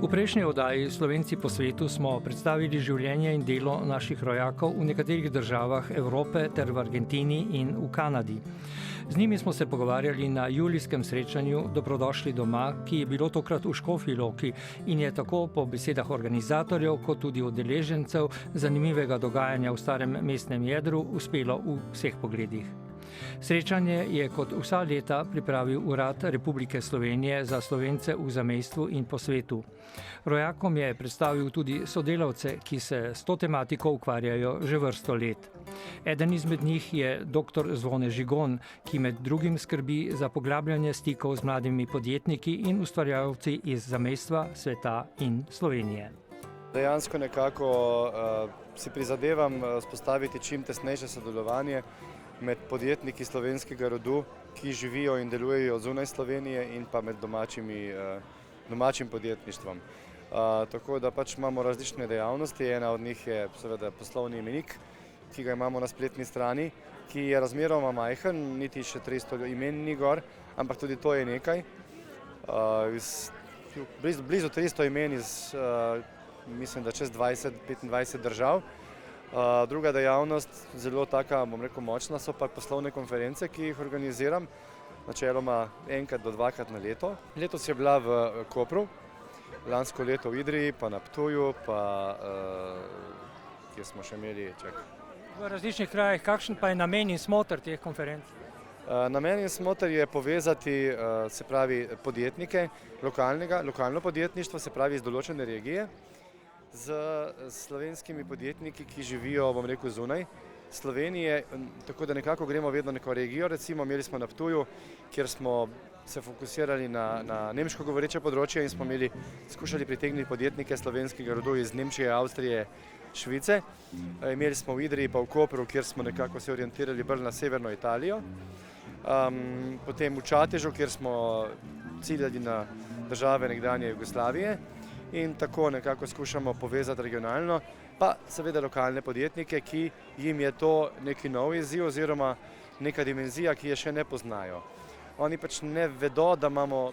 V prejšnji oddaji Slovenci po svetu smo predstavili življenje in delo naših rojakov v nekaterih državah Evrope ter v Argentini in v Kanadi. Z njimi smo se pogovarjali na julijskem srečanju Dobrodošli doma, ki je bilo tokrat v Škofji Loki in je tako po besedah organizatorjev kot tudi udeležencev zanimivega dogajanja v starem mestnem jedru uspelo v vseh pogledih. Srečanje je kot vsa leta pripravil Urad Republike Slovenije za Slovence v zamejstvu in po svetu. Rojakom je predstavil tudi sodelavce, ki se s to tematiko ukvarjajo že vrsto let. Eden izmed njih je dr. Zvone Žigon, ki med drugim skrbi za poglabljanje stikov z mladimi podjetniki in ustvarjalci iz zamejstva, sveta in Slovenije. Dejansko nekako si prizadevam vzpostaviti čim tesnejše sodelovanje med podjetniki slovenskega rodu, ki živijo in delujejo zunaj Slovenije, in pa med domačim podjetništvom. Tako da pač imamo različne dejavnosti, ena od njih je seveda poslovni imenik, ki ga imamo na spletni strani, ki je razmeroma majhen, niti še 300 imen ni gor, ampak tudi to je nekaj. Blizu 300 imen iz, mislim, da čez 20-25 držav. Druga dejavnost, zelo taka, bom rekel, močna, so pa poslovne konference, ki jih organiziram, načeloma enkrat do dvakrat na leto. Letos je bila v Kopru, lansko leto v Idriji, pa na Ptuju, pa kje smo še imeli, V različnih krajih. Kakšen pa je namen in smoter teh konferenc? Namen in smoter je povezati, se pravi, podjetnike, lokalno podjetništvo, se pravi iz določene regije, z slovenskimi podjetniki, ki živijo, bom rekel, zunaj Slovenije, tako da nekako gremo vedno neko regijo. Recimo imeli smo na Ptuju, kjer smo se fokusirali na nemško govoreče področje in smo skušali pritegniti podjetnike slovenskega rodu iz Nemčije, Avstrije, Švice. Imeli smo v Idriji pa v Kopru, kjer smo nekako se orientirali bolj na severno Italijo. Potem v Čatežu, kjer smo ciljali na države nekdanje Jugoslavije. In tako nekako skušamo povezati regionalno, pa seveda lokalne podjetnike, ki jim je to neki nov izziv oziroma neka dimenzija, ki je še ne poznajo. Oni pač ne vedo, da imamo,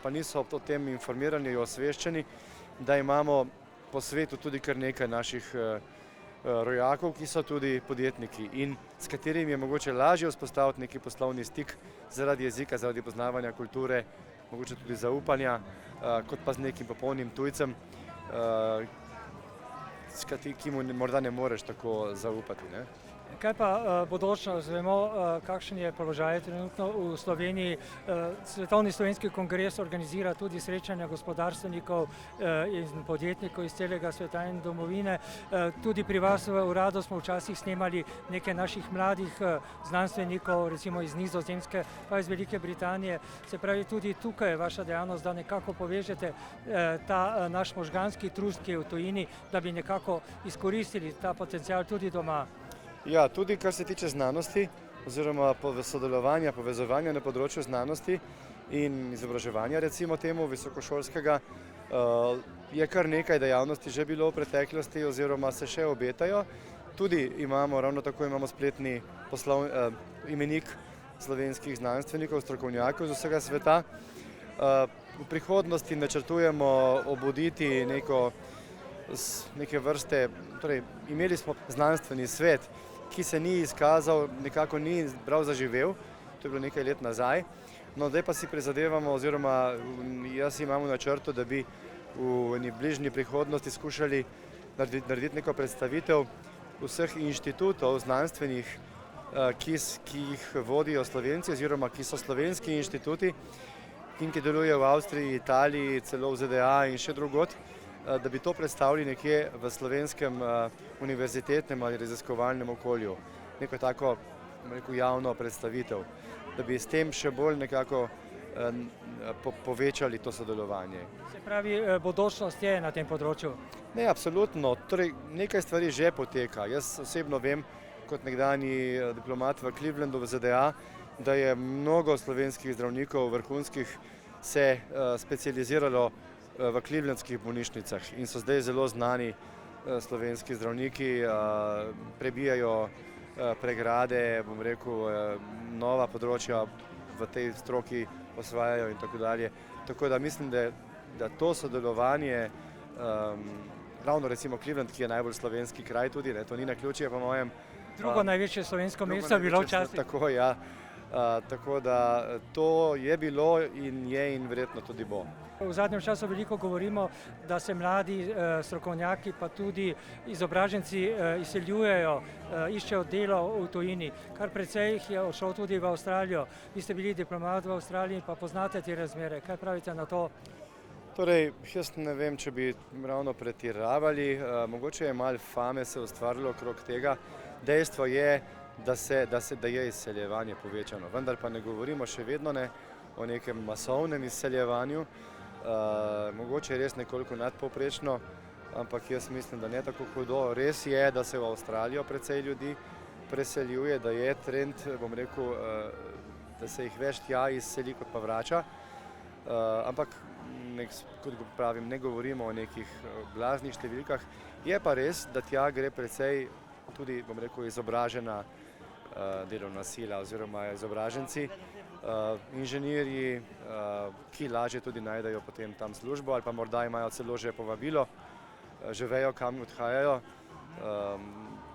pa niso o tem informirani, osveščeni, da imamo po svetu tudi kar nekaj naših rojakov, ki so tudi podjetniki in s katerimi je mogoče lažje vzpostaviti neki poslovni stik zaradi jezika, zaradi poznavanja kulture, mogoče tudi zaupanja, kot pa z nekim popolnim tujcem, ki mu morda ne moreš tako zaupati, ne. Kaj pa bodočnost? Vemo, kakšen je položaj trenutno v Sloveniji. Svetovni slovenski kongres organizira tudi srečanja gospodarstvenikov in podjetnikov iz celega sveta in domovine. Tudi pri vas v uradu smo včasih snemali nekaj naših mladih znanstvenikov, recimo iz Nizozemske, pa iz Velike Britanije. Se pravi, tudi tukaj je vaša dejavnost, da nekako povežete ta naš možganski trust, ki je v tujini, da bi nekako izkoristili ta potencial tudi doma. Ja, tudi kar se tiče znanosti oziroma sodelovanja, povezovanja na področju znanosti in izobraževanja, recimo temu visokošolskega, je kar nekaj dejavnosti že bilo v preteklosti oziroma se še obetajo. Tudi ravno tako imamo spletni imenik slovenskih znanstvenikov, strokovnjakov z vsega sveta. V prihodnosti načrtujemo obuditi neke vrste, torej imeli smo znanstveni svet, ki se ni izkazal, nekako ni prav zaživel, to je bilo nekaj let nazaj. No, zdaj pa si prizadevamo oziroma jaz imam v načrtu, da bi v eni bližnji prihodnosti skušali narediti neko predstavitev vseh inštitutov znanstvenih, ki jih vodijo Slovenci oziroma ki so slovenski inštituti in ki delujejo v Avstriji, Italiji, celo v ZDA in še drugod, da bi to predstavili nekje v slovenskem univerzitetnem ali raziskovalnem okolju. Neko tako, javno predstavitev, da bi s tem še bolj nekako povečali to sodelovanje. Se pravi, bodočnost je na tem področju? Ne, absolutno. Torej, nekaj stvari že poteka. Jaz osebno vem, kot nekdanji diplomat v Clevelandu v ZDA, da je mnogo slovenskih zdravnikov vrhunskih se specializiralo v clevelandskih bolnišnicah in so zdaj zelo znani slovenski zdravniki, prebijajo pregrade, bom rekel, nova področja v tej stroki osvajajo in tako dalje. Tako da mislim, da da to sodelovanje, ravno recimo Cleveland, ki je najbolj slovenski kraj tudi, ne, to ni naključje po mojem. Drugo največje slovensko mesto je bilo včasih. Tako, ja. Tako da to je bilo in je in verjetno tudi bo. V zadnjem času veliko govorimo, da se mladi strokovnjaki pa tudi izobraženci izseljujejo, iščejo delo v tujini. Kar precej jih je odšel tudi v Avstralijo. Vi ste bili diplomat v Avstraliji pa poznate te razmere. Kaj pravite na to? Torej, jaz ne vem, če bi ravno pretiravali. Mogoče je malo fame se ustvarilo okrog tega. Dejstvo je, da je izseljevanje povečano, vendar pa ne govorimo še vedno ne o nekem masovnem izseljevanju. Mogoče je res nekoliko nadpovprečno, ampak jaz mislim, da ne tako hudo. Res je, da se v Avstralijo precej ljudi preseljuje, da je trend, bom rekel, da se jih več tja izseli, kot pa vrača. Ampak, kot pravim, ne govorimo o nekih blaznih številkah. Je pa res, da tja gre precej tudi, bom rekel, izobražena delovna sila oziroma izobraženci, inženirji, ki lažje tudi najdejo potem tam službo ali pa morda imajo celo že povabilo, že vejo, kam odhajajo,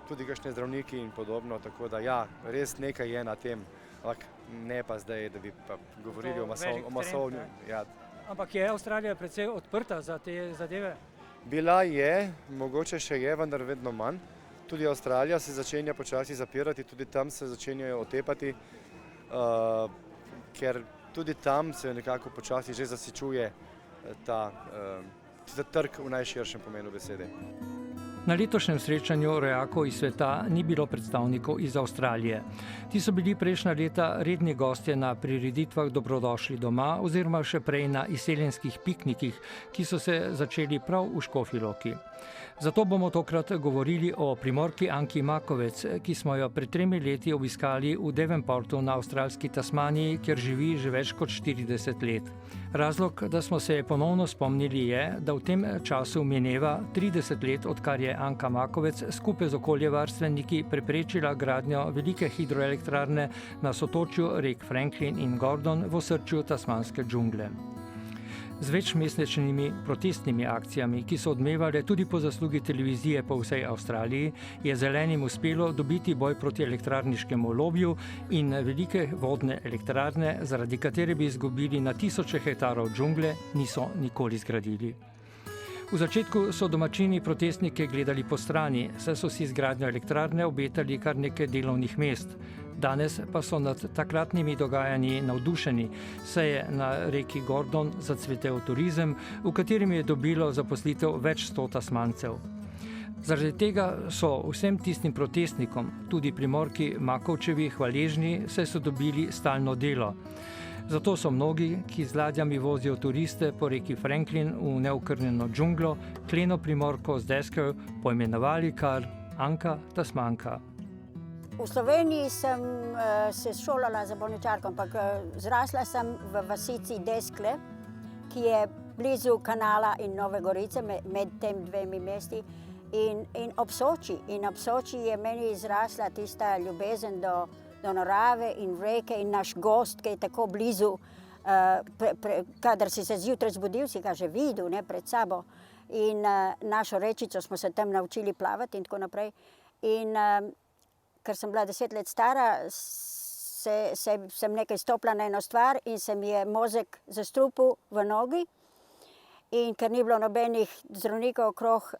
tudi kakšne zdravniki in podobno, tako da ja, res nekaj je na tem, ampak ne pa zdaj, da bi pa govorili o masovni. Ja. Ampak je Avstralija precej odprta za te zadeve? Bila je, mogoče še je, vendar vedno manj. Tudi Avstralija se začenja počasi zapirati, tudi tam se začenjajo otepati, ker tudi tam se nekako počasi že zasičuje ta trg v najširšem pomenu besede. Na letošnjem srečanju rojakov iz sveta ni bilo predstavnikov iz Avstralije. Ti so bili prejšnja leta redni gostje na prireditvah Dobrodošli doma oziroma še prej na izseljenskih piknikih, ki so se začeli prav v Škofji Loki. Zato bomo tokrat govorili o Primorki Anki Makovec, ki smo jo pred 3 leti obiskali v Devonportu na avstralski Tasmaniji, kjer živi že več kot 40 let. Razlog, da smo se ponovno spomnili, je, da v tem času mineva 30 let, odkar je Anka Makovec skupaj z okoljevarstveniki preprečila gradnjo velike hidroelektrarne na sotočju rek Franklin in Gordon v osrčju tasmanske džungle. Z večmesečnimi protestnimi akcijami, ki so odmevale tudi po zaslugi televizije po vsej Avstraliji, je zelenim uspelo dobiti boj proti elektrarniškemu lobiju in velike vodne elektrarne, zaradi katere bi izgubili na tisoče hektarov džungle, niso nikoli zgradili. V začetku so domačini protestnike gledali po strani, saj so si izgradnjo elektrarne obetali kar nekaj delovnih mest. Danes pa so nad takratnimi dogajanji navdušeni, saj je na reki Gordon zacvetel turizem, v katerem je dobilo zaposlitev več 100 Tasmancev. Zaradi tega so vsem tistim protestnikom, tudi Primorki Makovčevi, hvaležni, saj so dobili stalno delo. Zato so mnogi, ki z ladjami vozijo turiste po reki Franklin v neokrnjeno džunglo, kleno Primorko z desko poimenovali kar Anka Tasmanka. V Sloveniji sem se šolala za bolničarko, ampak zrasla sem v vasici Deskle, ki je blizu kanala in Nove Gorice, med tem 2 mesti, in ob Soči. In ob Soči je meni izrasla tista ljubezen do narave in reke in naš gost, ki je tako blizu, kadar si se zjutraj zbudil, si ga že videl, ne, pred sabo. In našo rečico smo se tam naučili plavati in tako naprej. In ker sem bila 10 let stara, sem nekaj stopila na eno stvar in se mi je mozek zastrupil v nogi. In ker ni bilo nobenih zdravnikov okrog,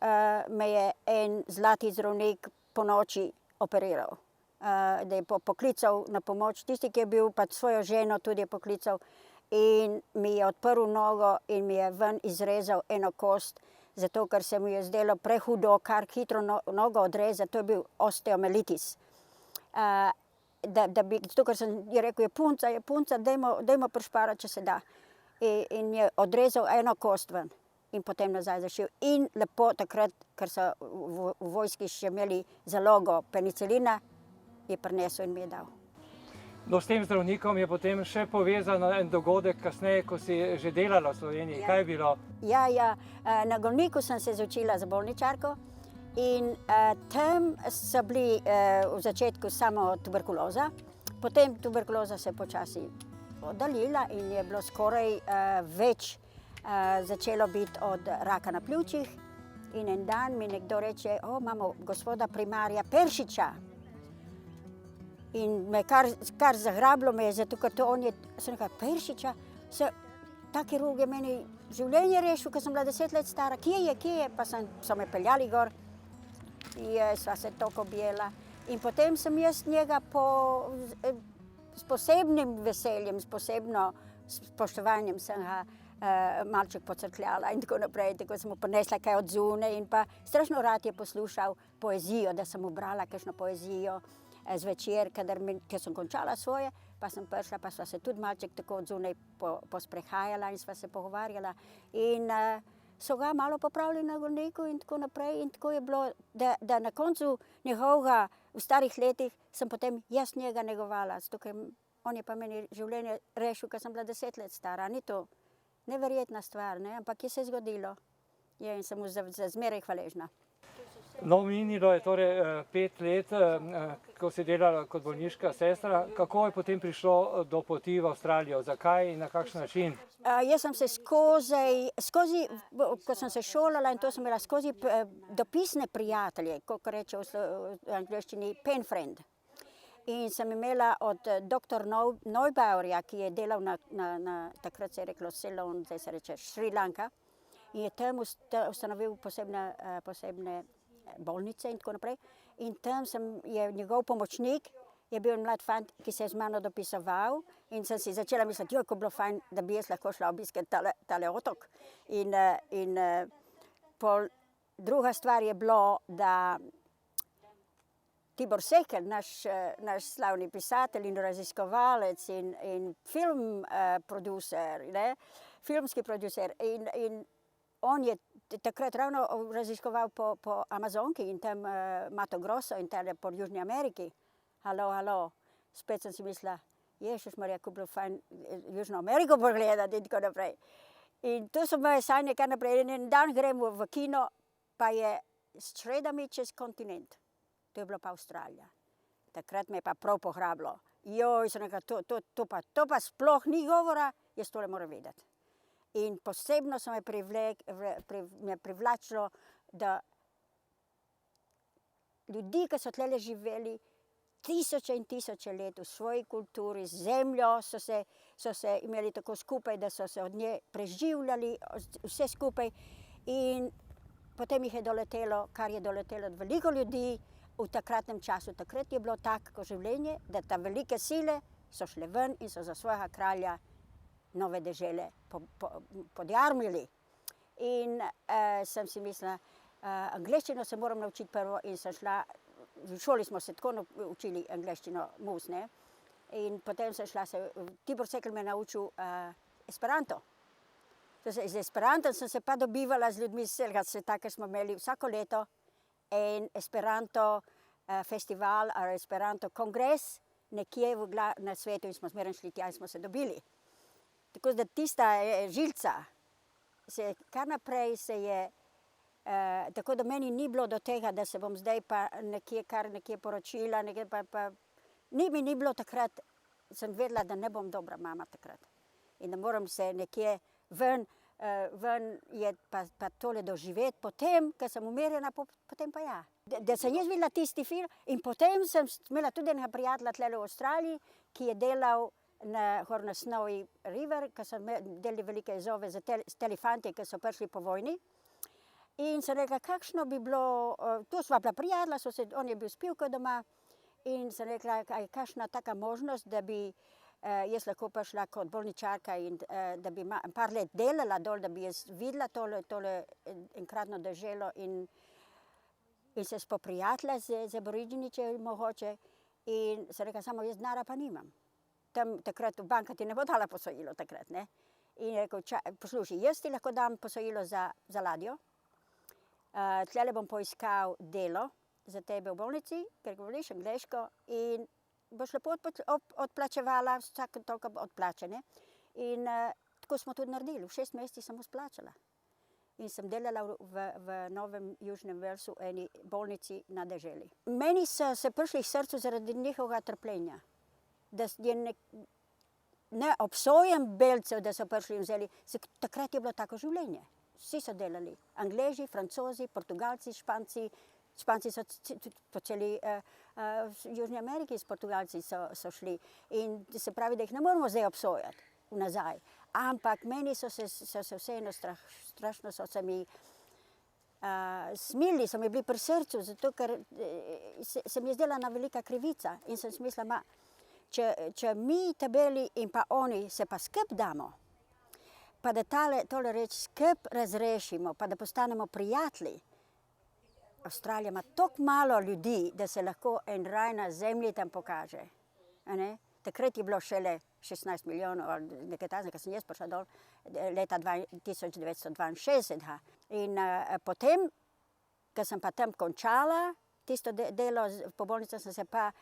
me je en zlati zdravnik po noči operiral. Da je poklical na pomoč, tisti, ki je bil, pa svojo ženo tudi je poklical, in mi je odprl nogo in mi je ven izrezal eno kost, zato ker se mi je zdelo prehudo, kar hitro nogo odrezati, to je bil osteomelitis. Zato ker sem je rekel, je punca, dajmo prišparati, če se da. In je odrezal eno kost ven in potem nazaj zašil. In lepo takrat, ker so v vojski še imeli zalogo penicilina, je prinesel in mi je dal. No, s tem zdravnikom je potem še povezan en dogodek kasneje, ko si že delala v Sloveniji. Kaj je bilo? Ja, na Golniku sem se izučila za bolničarko in tam so bili v začetku samo tuberkuloza, potem tuberkuloza se počasi oddaljila in je bilo skoraj več začelo biti od raka na pljučih. In en dan mi nekdo reče, imamo gospoda primarja Peršiča. In me kar zagrablo me je, zato ker to on je, sem rekla, Peršiča, ta kirurg je meni življenje rešil, ko sem bila 10 let stara, kje je, pa so me peljali gor, sva se toliko objela. In potem sem jaz njega s posebnim veseljem, s posebno spoštovanjem sem ga malček pocrkljala in tako naprej, tako sem mu prinesla kaj od zunaj in pa strašno rad je poslušal poezijo, da sem mu brala kakšno poezijo zvečer, ker sem končala svoje, pa sem prišla, pa sva se tudi malček tako od zunaj posprehajala in sva se pogovarjala in so ga malo popravili na golniku in tako naprej in tako je bilo, da na koncu njegovega v starih letih sem potem jaz njega negovala, zato ker on je pa meni življenje rešil, ker sem bila 10 let stara, ni to neverjetna stvar, ne? Ampak je se zgodilo in sem mu zmeraj hvaležna. No, minilo je torej 5 let, ko si delala kot bolniška sestra. Kako je potem prišlo do poti v Avstralijo? Zakaj in na kakšen način? Jaz sem se skozi, ko sem se šolala in to sem imela skozi dopisne prijatelje, kot reče v angleščini pen friend. In sem imela od dr. Neubauerja, ki je delal takrat se je reklo Ceylon, zdaj se reče Šri Lanka, in je tam ustanovil posebne bolnice in tako naprej. In tam je njegov pomočnik, je bil mlad fant, ki se je z mano dopisoval in sem si začela misliti, ko bilo fajn, da bi jaz lahko šla obiskati tale otok. In druga stvar je bilo, da Tibor Sekelj, naš slavni pisatelj in raziskovalec in film producer, filmski producer in on je takrat ravno raziskoval po Amazonki in tam Mato Grosso in tam po Južni Ameriki. Halo, spet sem si mislila, Jezus Marija, ko bilo fajn Južno Ameriko pogledati in tako naprej. In to so moje sanje kar naprej. In en dan gremo v kino, pa je Sreda mi čez kontinent. To je bila pa Avstralija. Takrat me je pa prav pohrabilo. Sem rekla, to pa sploh ni govora, jaz tole moram vedeti. In posebno so me privlačilo, da ljudi, ki so tlele živeli tisoče in tisoče let v svoji kulturi, z zemljo, so se imeli tako skupaj, da so se od nje preživljali, vse skupaj. In potem jih je doletelo, kar je doletelo od veliko ljudi, v takratnem času. Takrat je bilo tako življenje, da ta velike sile so šle ven in so za svojega kralja nove dežele podjarmili. In sem si mislila, angleščino se moram naučiti prvo in sem šla, v šoli smo se tako učili angleščino mus, ne? In potem sem šla, Tibor Sekelj me naučil esperanto. Z esperantom sem se pa dobivala z ljudmi z celega sveta, ker smo imeli vsako leto en esperanto festival ali esperanto kongres nekje na svetu in smo zmeraj šli tja in smo se dobili. Tako da tista žilca kar naprej se je, tako da meni ni bilo do tega, da se bom zdaj pa nekje poročila, mi ni bilo takrat, sem vedela, da ne bom dobra mama takrat in da moram se nekje ven je pa tole doživeti, potem, ko sem umirjena, potem pa ja. Da sem jaz videla tisti film in potem sem imela tudi enega prijatelja tlele v Avstraliji, ki je delal gor na Snowy River, ko so delali velike izove s telefanti, ki so prišli po vojni. In sem rekla, kakšno bi bilo, tu sva bila prijatelja, on je bil s pivko doma in sem rekla, kakšna taka možnost, da bi jaz lahko prišla kot bolničarka in da bi par let delala dol, da bi jaz videla tole enkratno deželo in se spoprijatelja z aboriđini, če je mogoče. In sem rekla, samo jaz denarja pa nimam. Tam takrat v banka ti ne bo dala posojilo takrat, ne. In je rekel, poslušaj, jaz ti lahko dam posojilo za ladjo, tlele bom poiskal delo za tebe v bolnici, ker govoriš angleško in boš lepo odplačevala, vsako toliko odplačene. In tako smo tudi naredili, v 6 mesecih sem splačala. In sem delala v Novem Južnem Walesu, eni bolnici na deželi. Meni so se prišli k srcu zaradi njihovega trpljenja. Da je ne obsojam belcev, da so prišli in vzeli. Takrat je bilo tako življenje. Vsi so delali. Angleži, Francozi, Portugalci, Španci. Španci so po celi Južni Ameriki s Portugalci so šli. In se pravi, da jih ne moramo zdaj obsojati nazaj. Ampak meni so se vseeno strašno so se mi smilili, so mi bili pri srcu, zato ker se mi je zdela ena velika krivica. In sem si mislila, če mi tabeli in pa oni se pa skup damo, pa da tole reč skup razrešimo, pa da postanemo prijatelji. Avstralija ima toliko malo ljudi, da se lahko en raj na zemlji tam pokaže. Takrat je bilo šele 16 milijonov, ali nekaj takega, ko sem jaz prišla dol, leta 1962. In potem, ko sem pa tam končala, tisto delo po bolnici sem se pa,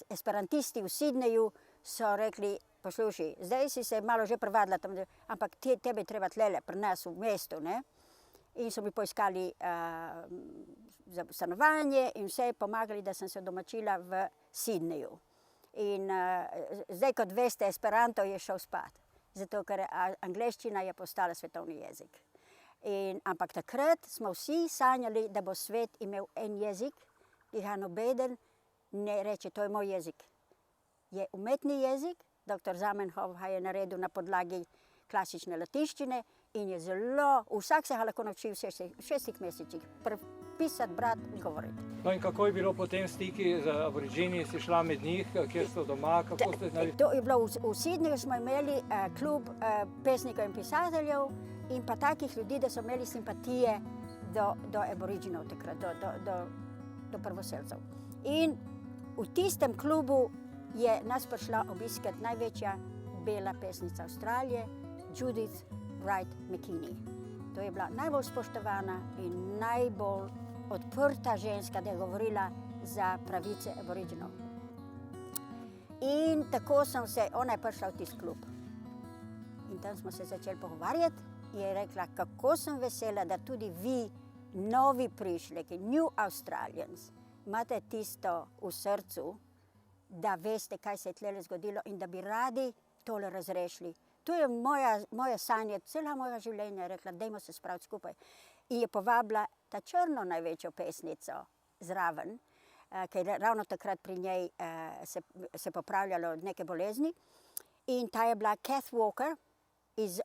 esperantisti v Sydneyju so rekli, poslušaj, zdaj si se malo že privadila tam, ampak tebe treba tlele pri nas v mestu, ne? In so mi poiskali za stanovanje in vse pomagali, da sem se domačila v Sydneyju. In zdaj, kot veste, Esperanto je šel spat, zato ker angleščina je postala svetovni jezik. Ampak takrat smo vsi sanjali, da bo svet imel en jezik, ki ga nobeden ne reče, to je moj jezik. Je umetni jezik, dr. Zamenhof ga je naredil na podlagi klasične latinščine in je zelo, vsak se ga lahko nauči v 6 mesecih, pisati, brati in govoriti. No in kako je bilo potem stiki z Aboridžini, si šla med njih, kjer so doma, kako ste znali? To je bilo v Sydneyju, smo imeli klub pesnikov in pisateljev in pa takih ljudi, da so imeli simpatije do Aboridžinov takrat, do prvoselcev. In v tistem klubu je nas prišla obiskati največja bela pesnica Avstralije, Judith Wright McKinney. To je bila najbolj spoštovana in najbolj odprta ženska, da je govorila za pravice Aboridžinov. In tako ona je prišla v tisti klub. In tam smo se začeli pogovarjati in je rekla, kako sem vesela, da tudi vi, novi prišleki, New Australians, imate tisto v srcu, da veste, kaj se je tlele zgodilo in da bi radi tole razrešili. To je moja sanja, cela moja življenja, je rekla, dajmo se spraviti skupaj. In je povabila ta črno največjo pesnico zraven, ker je ravno takrat pri njej se popravljalo od neke bolezni. In ta je bila Kath Walker iz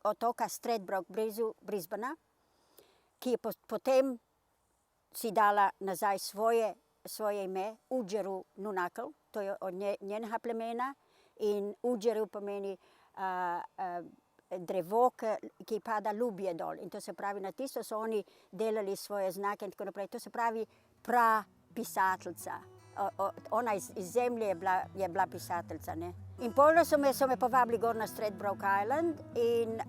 otoka Stradbroke blizu Brisbana, ki je potem si dala nazaj svoje ime Udjeru Nunakal, to je od njenega plemena, in Udjeru pomeni drevo, ki pada ljubje dol. In to se pravi, na tisto so oni delali svoje znake in tako naprej. To se pravi prapisateljica. Ona iz zemlje je bila pisateljica, ne. In potem so me povabili gor na Stradbroke Island in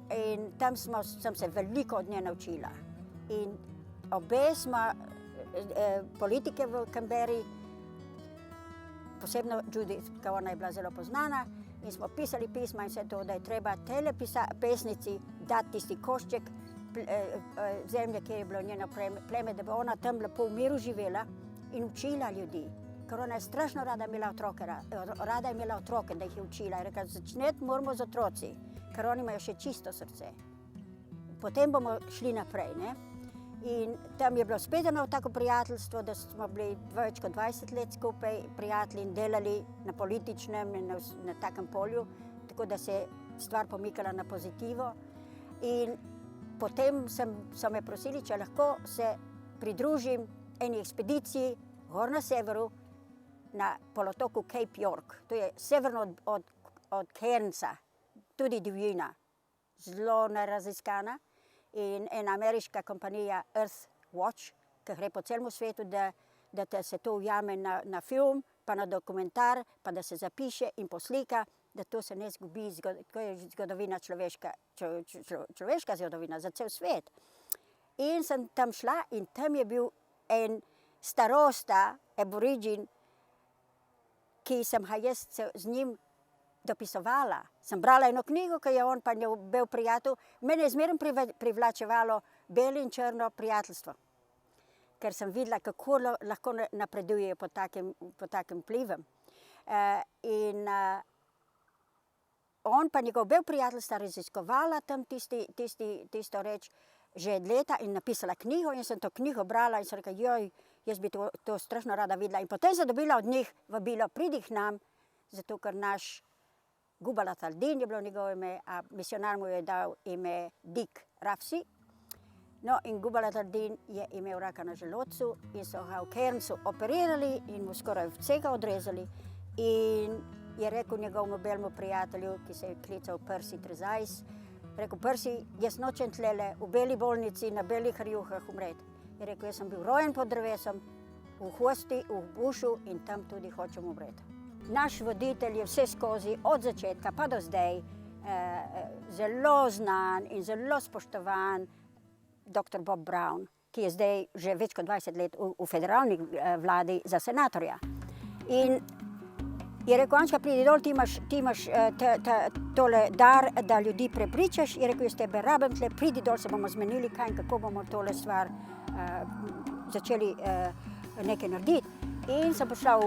tam sem se veliko od nje naučila. In obe smo politike v Canberri, posebno Judith, ker ona je bila zelo poznana, in smo pisali pisma in vse to, da je treba tele pesnici dati tisti košček zemlje, kjer je bilo njeno pleme, da bi ona tam lepo v miru živela in učila ljudi. Ker ona je strašno rada imela otroke, da jih je učila. Je rekla, začneti moramo z otroci, ker oni imajo še čisto srce. Potem bomo šli naprej, ne? In tam je bilo spet eno tako prijateljstvo, da smo bili več kot 20 let skupaj prijatelji in delali na političnem in na takem polju, tako da se je stvar pomikala na pozitivo. In potem so me prosili, če lahko se pridružim eni ekspediciji gor na severu, na polotoku Cape York. To je severno od Cairnsa, tudi divjina, zelo neraziskana. In ena ameriška kompanija Earth Watch, ki gre po celem svetu, da se to ujame na film, pa na dokumentar, pa da se zapiše in poslika, da to se ne zgubi, to je zgodovina človeška zgodovina za cel svet. In sem tam šla in tam je bil en starosta, Aboridžin, ki sem ga jaz z njim dopisovala. Sem brala eno knjigo, ki je on pa njel bil prijatelj. Mene je zmeraj privlačevalo belo in črno prijateljstvo, ker sem videla, kako lahko napredujejo pod takim vplivom. In on pa njegov bel prijatelj sta raziskovala tam tisto reč že leta in napisala knjigo in sem to knjigo brala in sem rekla, joj, jaz bi to strašno rada videla. In potem sem dobila od njih vabilo, pridi k nam, zato ker naš Gubala Taldin je bilo njegovo ime, a misionar mu je dal ime Dick Rafsi. No, in Gubala Taldin je imel raka na želodcu in so ga v Cairnsu operirali in mu skoraj vsega odrezali. In je rekel njegovemu belemu prijatelju, ki se je klical Percy Trezajs, rekel, Percy, jaz nočem tlele v beli bolnici na belih rjuhah umreti. Je rekel, jaz sem bil rojen pod drevesom, v hvosti, v bušu in tam tudi hočem umreti. Naš voditelj je vse skozi, od začetka pa do zdaj, zelo znan in zelo spoštovan dr. Bob Brown, ki je zdaj že več kot 20 let v federalni vladi za senatorja. In je rekel, Ančka, pridi dol, ti imaš tole dar, da ljudi prepričaš. Je rekel, jaz tebe rabim tle, pridi dol, se bomo zmenili, kaj in kako bomo tole stvar začeli nekaj narediti. In sem prišla v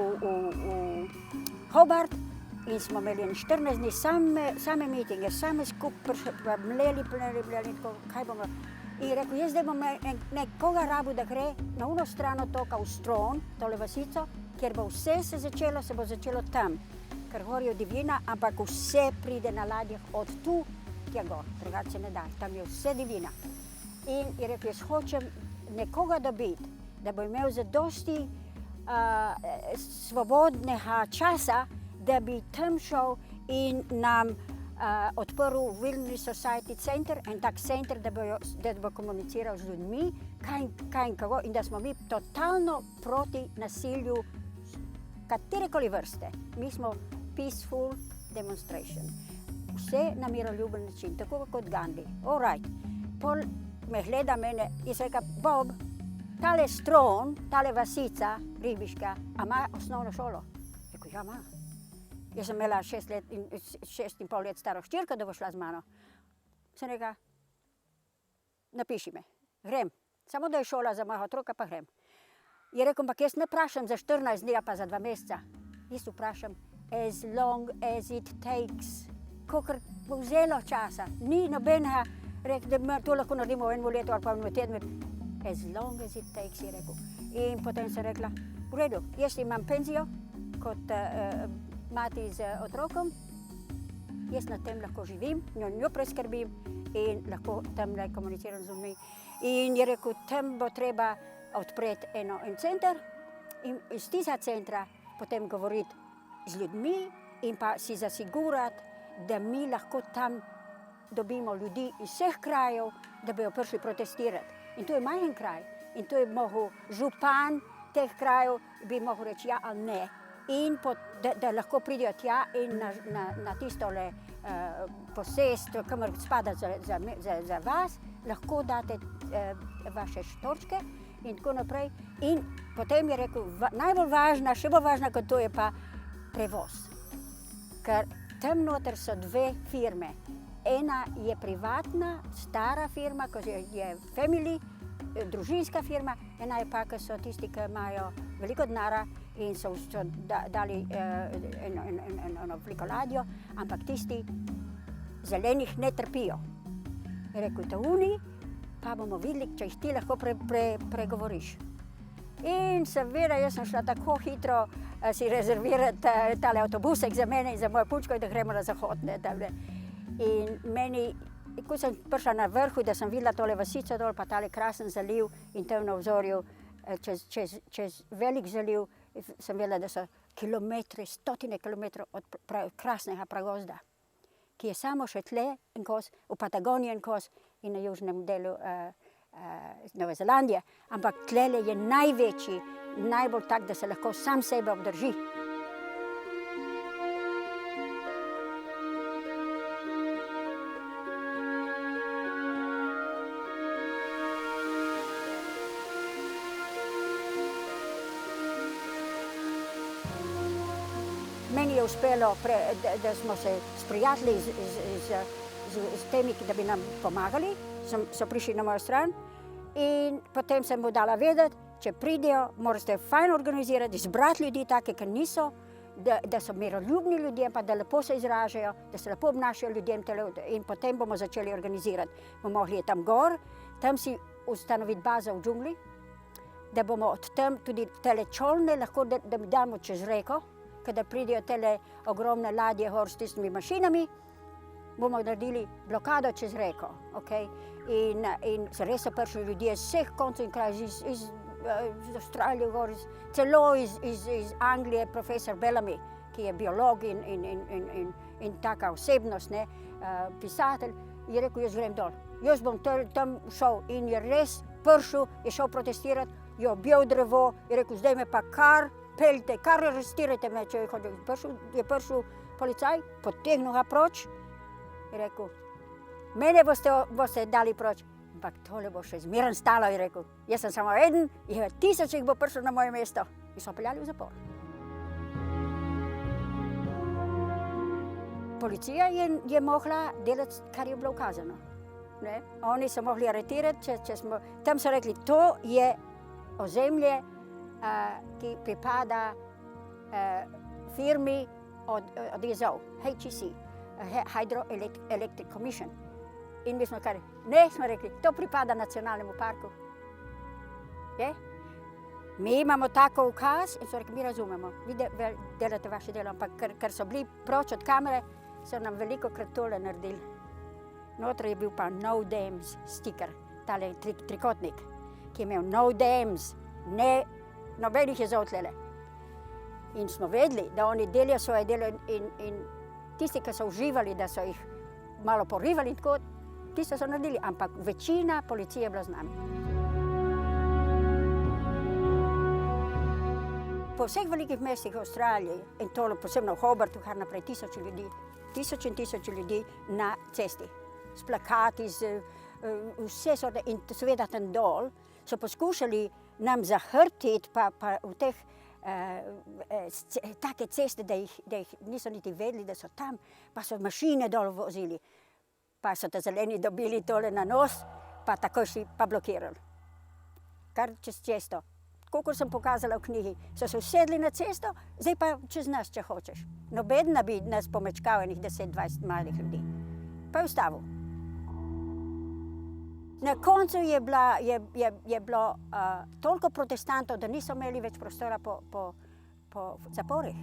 Hobart in smo imeli 14 dni same meetinge, same skupaj mleli, tako, kaj bomo. In rekel, jaz zdaj bom nekoga rabil, da gre na uno strano toka v Stron, tole vasico, kjer bo vse se bo začelo tam, ker gorijo divjina, ampak vse pride na ladjah od tu, tja gor, drugače se ne da, tam je vse divjina. In je rekel, jaz hočem nekoga dobiti, da bo imel zadosti svobodnega časa, da bi tam šel in nam odprl Wilderness Society Center, en tak center, da bo komuniciral z ljudmi, kaj in kako, in da smo mi totalno proti nasilju katerekoli vrste. Mi smo peaceful demonstration. Vse na miroljuben način, tako kot Gandhi. All right. Pol me gleda mene in se reka, Bob, tale Stron, tale vasica ribiška, a ima osnovno šolo? Rekel, ja, ima. Jaz sem imela 6,5 let staro hčerko, da bo šla z mano. Sem rekla, napiši me, grem. Samo da je šola za mojega otroka, pa grem. Je rekel, ampak jaz ne vprašam za 14 dni, pa za 2 meseca. Jaz vprašam, as long as it takes. Kolikor bo vzelo časa. Ni nobenega, da to lahko naredimo v enem letu ali pa v tednu. As long as it takes, je rekel. In potem sem rekla, v redu, jaz imam penzijo kot mati z otrokom, jaz na tem lahko živim, njo preskrbim in lahko tam komuniciram z ljudmi. In je rekel, tam bo treba odpreti en center in iz tega centra potem govoriti z ljudmi in pa si zasigurati, da mi lahko tam dobimo ljudi iz vseh krajev, da bojo prišli protestirati. In to je majhen kraj in to je mogel župan teh krajev, bi mogel reči ja ali ne. In da lahko pridejo tja in na tistole posest, kamor spada za vas, lahko date vaše štorčke in tako naprej. In potem je rekel, najbolj važna, še bolj važna kot to je pa prevoz. Ker tam noter so 2 firme. Ena je privatna, stara firma, ko je family, družinska firma, ena je pa, ko so tisti, ki imajo veliko denara in so dali eno veliko ladjo, ampak tisti zelenih ne trpijo. Je rekel, ta uni, pa bomo videli, če jih ti lahko pregovoriš. In seveda, jaz sem šla tako hitro si rezervirati tale avtobusek za mene in za mojo punčko, da gremo na zahod. In meni, ko sem prišla na vrhu, da sem videla tole vasico dol, pa tale krasen zaliv in tam na obzorju čez velik zaliv, sem vedela, da so kilometri, 100 kilometrov od krasnega pragozda, ki je samo še tle en kos, v Patagoniji en kos in na južnem delu Nove Zelandije, ampak tlele je največji, najbolj tak, da se lahko sam sebe obdrži. Meni je uspelo, da smo se sprijatelji z temi, da bi nam pomagali, so prišli na mojo stran in potem sem mu dala vedeti, če pridejo, morate fajn organizirati, izbrati ljudi take, ki da so miroljubni ljudje, pa da lepo se izražajo, da se lepo obnašajo ljudem in potem bomo začeli organizirati. Bomo mogli tam gor, tam si ustanoviti bazo v džungli, da bomo od tam tudi tele čolne lahko da damo čez reko, kada pridejo tele ogromne ladje gor s tistimi mašinami, bomo naredili blokado čez reko, okay? In res so prišli ljudje z vseh koncev in krajev, iz Avstralije, gor, celo iz Anglije, profesor Bellamy, ki je biolog in taka osebnost, ne, pisatelj, je rekel, jaz grem dol. Jaz bom tam šel in je res prišel, je šel protestirati, je objel drevo, je rekel, zdaj me pa kar peljte, kar arestirajte me, če je prišel policaj, potegnil ga proč, je rekel, mene boste dali proč, ampak tole bo še zmeren stalo, je rekel, jaz sem samo eden, je 1000 jih bo prišlo na moje mesto in so peljali v zapor. Policija je mogla delati, kar je bilo ukazano. Ne? Oni so mogli aretirati, tam so rekli, to je ozemlje, ki pripada firmi od jezov, HEC, Hydroelectric Commission. In mi smo rekli, ne, smo rekli, to pripada nacionalnemu parku. Je? Mi imamo tako ukaz in so rekli, mi razumemo, vi delate vaše delo, ampak ker so bili proč od kamere, so nam veliko krat tole naredili. Noter je bil pa No Dams stiker, tale trikotnik, ki je imel No Dams, ne, nobenih jezov tlele. In smo vedeli, da oni delijo svoje delo in tisti, ki so uživali, da so jih malo porivali in tako, tisto so naredili, ampak večina policije je bila z nami. Po vseh velikih mestih v Avstraliji in tole posebno v Hobartu, kar naprej, 1000 ljudi, 1000 in 1000 ljudi na cesti, s plakati, vse sorte in seveda tam dol so poskušali nam zahrtiti pa v teh take ceste, da jih niso niti vedeli, da so tam, pa so mašine dol vozili, pa so te zeleni dobili tole na nos, pa takoj si pa blokirali. Kar čez cesto. Tako kot sem pokazala v knjigi, so se usedli na cesto, zdaj pa čez nas, če hočeš. Noben bi nas pomečkal enih 10-20 malih ljudi. Pa je ustavil. Na koncu je bilo toliko protestantov, da niso imeli več prostora po zaporih.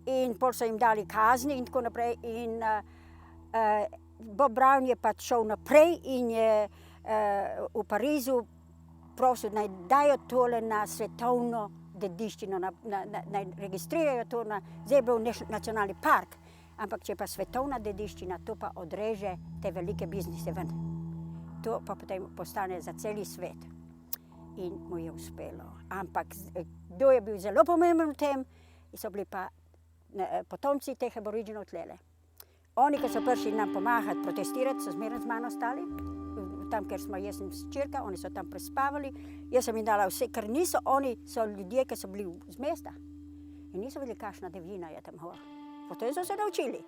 In pol so jim dali kazni in tako naprej. In Bob Brown je pač šel naprej in je v Parizu prosil, naj dajo tole na svetovno dediščino, naj registrirajo to, zdaj je bil nacionalni park, ampak če pa svetovna dediščina, to pa odreže te velike biznise ven. To pa potem postane za celi svet. In mu je uspelo. Ampak kdo je bil zelo pomemben v tem, so bili pa potomci teh aboriginov tlele. Oni, ki so prišli nam pomagati, protestirati, so zmeraj z mano stali. Tam, ker smo, jaz sem hčerka, oni so tam prespavali. Jaz sem jim dala vse, ker niso, oni so ljudje, ki so bili z mesta. In niso videli, kakšna divjina je tam gor. Potem so se naučili.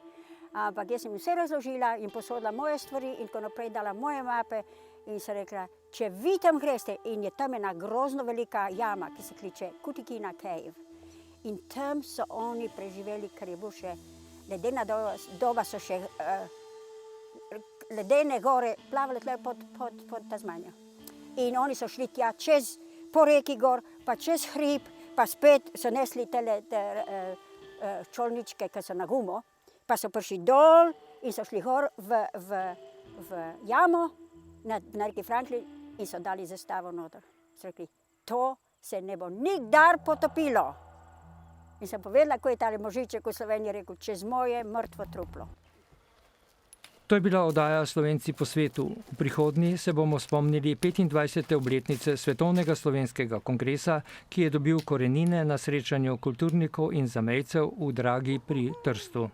Ampak jaz sem jim vse razložila in posodila moje stvari in ko naprej dala moje mape in sem rekla, če vi tam greste in je tam ena grozno velika jama, ki se kliče Kutikina Cave. In tam so oni preživeli, ker je bil še ledena doba, so še ledene gore plavale tle pod Tasmanijo. In oni so šli tja po reki gor, pa čez hrib, pa spet so nesli tele čolničke, ki so na gumo, pa so prišli dol in so šli gor v jamo na reki Franklin in so dali zastavo noter. So rekli, to se ne bo nikdar potopilo. In sem povedala, ko je tale možiček v Sloveniji rekel, čez moje mrtvo truplo. To je bila oddaja Slovenci po svetu. V prihodnji se bomo spomnili 25. obletnice Svetovnega slovenskega kongresa, ki je dobil korenine na srečanju kulturnikov in zamejcev v Dragi pri Trstu.